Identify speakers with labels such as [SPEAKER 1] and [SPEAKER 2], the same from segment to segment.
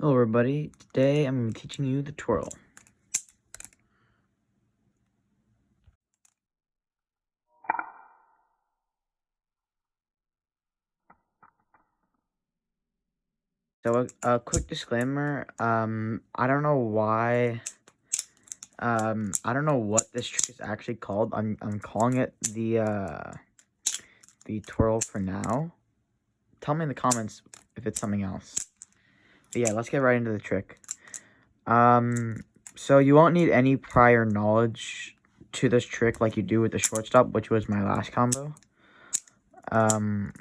[SPEAKER 1] Hello everybody, today I'm going to be teaching you the twirl. So a quick disclaimer, I don't know why, I don't know what this trick is actually called. I'm calling it the twirl for now. Tell me in the comments if it's something else. But yeah, let's get right into the trick. So you won't need any prior knowledge to this trick like you do with the shortstop, which was my last combo. So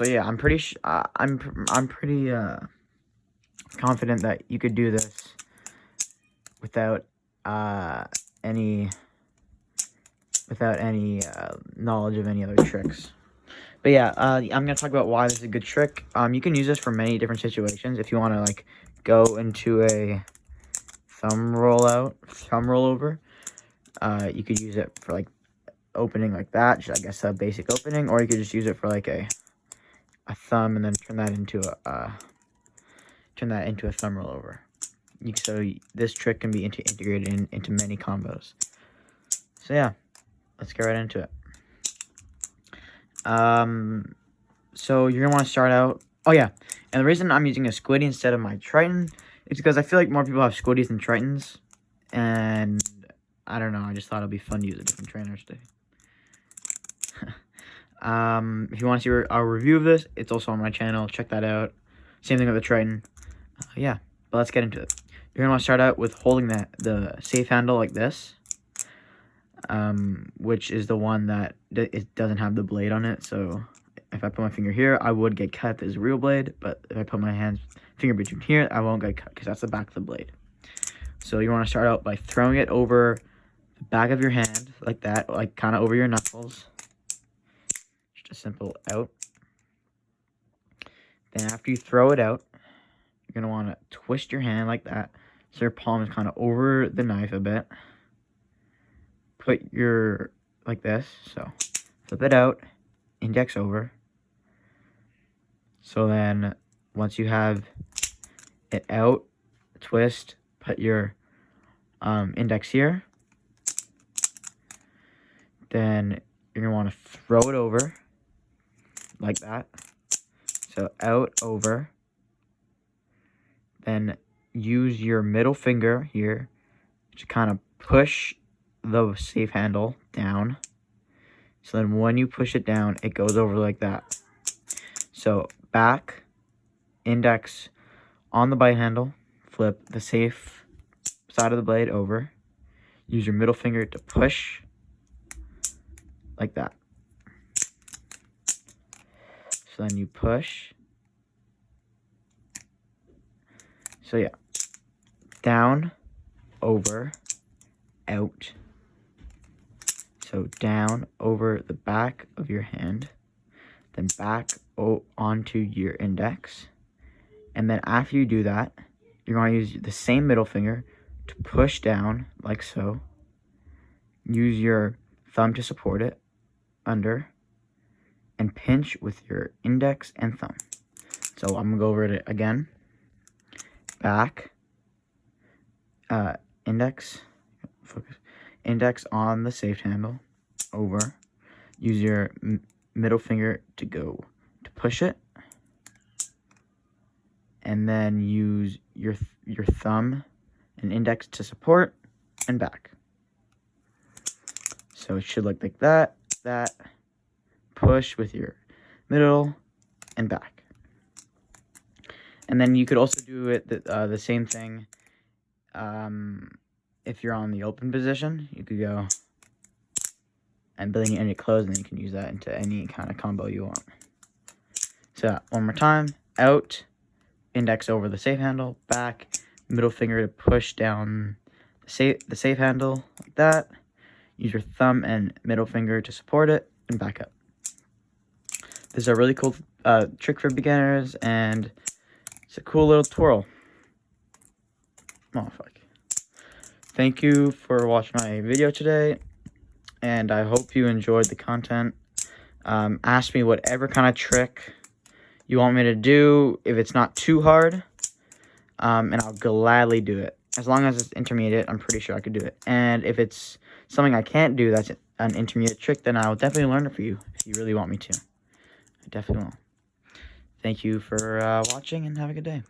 [SPEAKER 1] yeah, I'm pretty confident that you could do this without any knowledge of any other tricks. But yeah, I'm gonna talk about why this is a good trick. You can use this for many different situations. If you want to like go into a thumb rollover, you could use it for like opening like that, just, I guess a basic opening, or you could just use it for like a thumb and then turn that into a thumb rollover. So this trick can be integrated into many combos. So yeah, let's get right into it. So you're gonna want to start out. Oh yeah, and the reason I'm using a squiddy instead of my Triton is because I feel like more people have squiddies than Tritons, and I don't know. I just thought it'd be fun to use a different trainer today. If you want to see our review of this, it's also on my channel. Check that out. Same thing with the Triton. Yeah, but let's get into it. You're gonna want to start out with holding the safe handle like this, which is the one that it doesn't have the blade on it. So if I put my finger here, I would get cut if it's a real blade. But if I put my finger between here, I won't get cut because that's the back of the blade. So you want to start out by throwing it over the back of your hand like that, like kind of over your knuckles. Just a simple out. Then after you throw it out, you're going to want to twist your hand like that so your palm is kind of over the knife a bit. Put your, like this, so flip it out, index over. So then once you have it out, twist, put your index here. Then you're going to want to throw it over like that. So out, over. Then use your middle finger here to kind of push the safe handle down. So then when you push it down, it goes over like that. So back, index on the bite handle, flip the safe side of the blade over. Use your middle finger to push like that. So then you push. So yeah, down, over, out. So down over the back of your hand, then back onto your index. And then after you do that, you're going to use the same middle finger to push down like so. Use your thumb to support it under and pinch with your index and thumb. So I'm going to go over it again. Back, index, focus, index on the safe handle, over. Use your middle finger to push it, and then use your thumb and index to support, and back. So it should look like that. Push with your middle and back. And then you could also do it the same thing if you're on the open position. You could go and then you end it closed, and then you can use that into any kind of combo you want. So one more time, out, index over the safe handle, back, middle finger to push down the safe handle like that. Use your thumb and middle finger to support it, and back up. This is a really cool trick for beginners, and it's a cool little twirl. Oh, fuck. Thank you for watching my video today, and I hope you enjoyed the content. Ask me whatever kind of trick you want me to do if it's not too hard, and I'll gladly do it. As long as it's intermediate, I'm pretty sure I could do it. And if it's something I can't do that's an intermediate trick, then I'll definitely learn it for you if you really want me to. I definitely will. Thank you for watching, and have a good day.